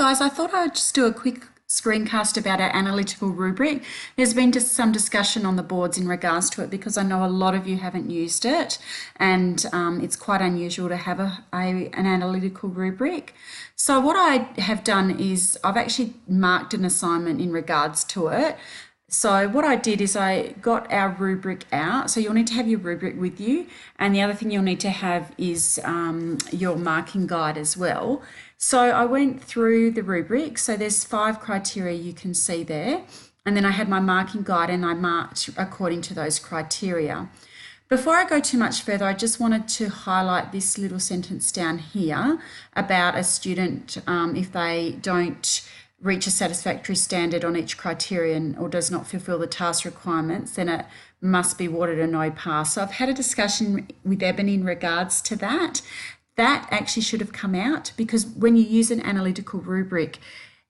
guys, I thought I'd just do a quick screencast about our analytical rubric. There's been just some discussion on the boards in regards to it because I know a lot of you haven't used it, and it's quite unusual to have an analytical rubric. So what I have done is I've actually marked an assignment in regards to it. So what I did is I got our rubric out. So you'll need to have your rubric with you. And the other thing you'll need to have is your marking guide as well. So I went through the rubric. So there's 5 criteria you can see there. And then I had my marking guide and I marked according to those criteria. Before I go too much further, I just wanted to highlight this little sentence down here about a student if they don't reach a satisfactory standard on each criterion or does not fulfill the task requirements, then it must be awarded a no pass. So I've had a discussion with Ebony in regards to that. That actually should have come out because when you use an analytical rubric,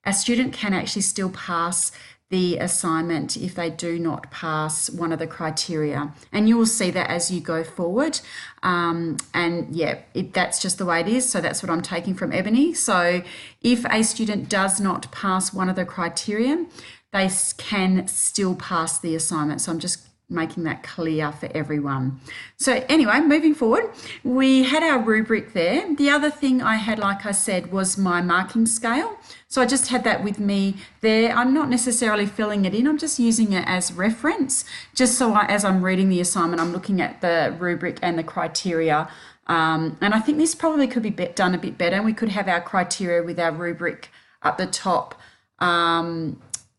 a student can actually still pass the assignment if they do not pass one of the criteria. And you will see that as you go forward. And yeah, that's just the way it is. So that's what I'm taking from Ebony. So if a student does not pass one of the criteria, they can still pass the assignment. So I'm just making that clear for everyone. So anyway, moving forward, we had our rubric there. The other thing I had, like I said, was my marking scale. So I just had that with me there. I'm not necessarily filling it in. I'm just using it as reference, just so as I'm reading the assignment, I'm looking at the rubric and the criteria. And I think this probably could be done a bit better. We could have our criteria with our rubric up the top.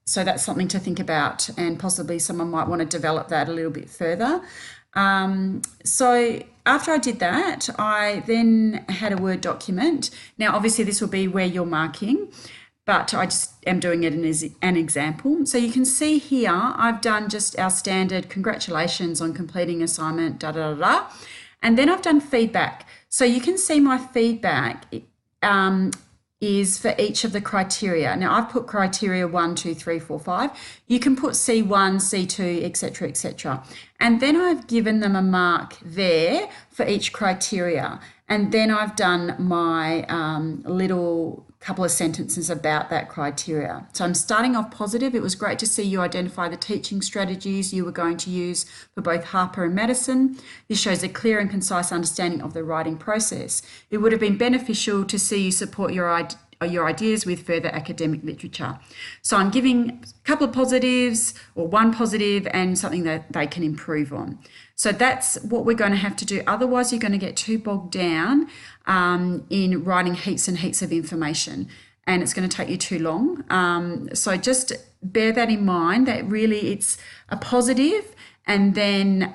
So that's something to think about, and possibly someone might want to develop that a little bit further. So after I did that, I then had a Word document. Now, obviously, this will be where you're marking, but I just am doing it as an example. So you can see here, I've done just our standard congratulations on completing assignment, da da da da. And then I've done feedback. So you can see my feedback is for each of the criteria. Now I've put criteria 1, 2, 3, 4, 5. You can put C1, C2, etc., etc. And then I've given them a mark there for each criteria. And then I've done my little couple of sentences about that criteria. So I'm starting off positive. It was great to see you identify the teaching strategies you were going to use for both Harper and Madison. This shows a clear and concise understanding of the writing process. It would have been beneficial to see you support your ideas with further academic literature. So I'm giving a couple of positives or one positive and something that they can improve on. So that's what we're going to have to do. Otherwise, you're going to get too bogged down in writing heaps and heaps of information, and it's going to take you too long. So just bear that in mind, that really it's a positive and then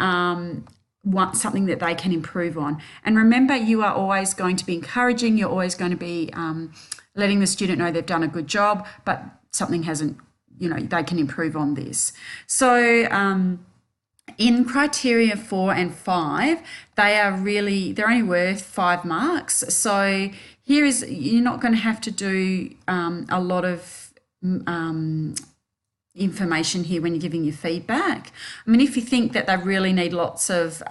want something that they can improve on. And remember, you are always going to be encouraging. You're always going to be letting the student know they've done a good job, but something hasn't, they can improve on this. So in criteria 4 and 5, they're only worth 5 marks. So you're not going to have to do a lot of information here when you're giving your feedback. I mean, if you think that they really need lots of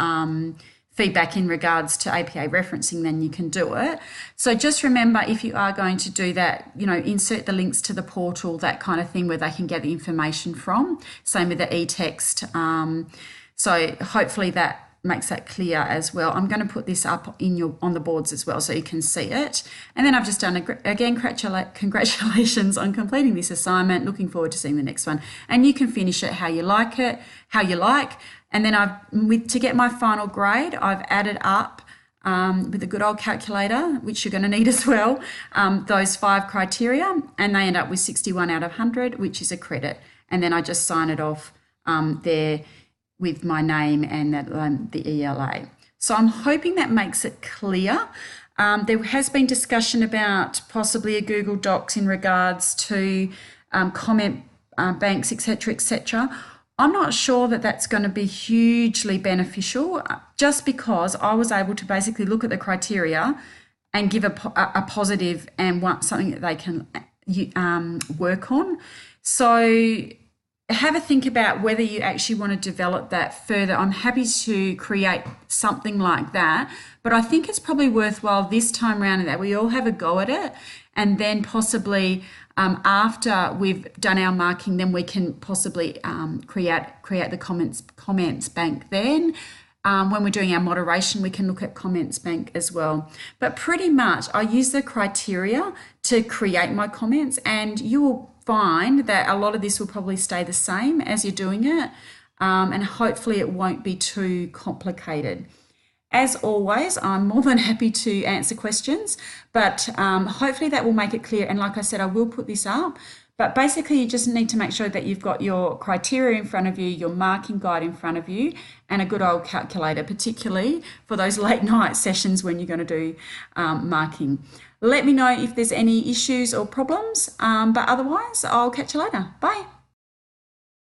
feedback in regards to APA referencing, then you can do it. So just remember, if you are going to do that, insert the links to the portal, that kind of thing, where they can get the information from. Same with the e-text. So hopefully that makes that clear as well. I'm going to put this up on the boards as well so you can see it. And then I've just done again, congratulations on completing this assignment. Looking forward to seeing the next one. And you can finish it how you like. And then to get my final grade, I've added up with a good old calculator, which you're going to need as well, those 5 criteria, and they end up with 61 out of 100, which is a credit. And then I just sign it off there with my name and the ELA. So I'm hoping that makes it clear. There has been discussion about possibly a Google Docs in regards to comment banks, etc., etc. I'm not sure that that's going to be hugely beneficial, just because I was able to basically look at the criteria and give a positive and want something that they can work on. So have a think about whether you actually want to develop that further. I'm happy to create something like that, but I think it's probably worthwhile this time around that we all have a go at it and then possibly after we've done our marking, then we can possibly create the comments bank then. When we're doing our moderation, we can look at comments bank as well. But pretty much I use the criteria to create my comments, and you will find that a lot of this will probably stay the same as you're doing it, and hopefully it won't be too complicated. As always, I'm more than happy to answer questions, but hopefully that will make it clear. And like I said, I will put this up. But basically, you just need to make sure that you've got your criteria in front of you, your marking guide in front of you, and a good old calculator, particularly for those late night sessions when you're going to do marking. Let me know if there's any issues or problems, but otherwise, I'll catch you later. Bye.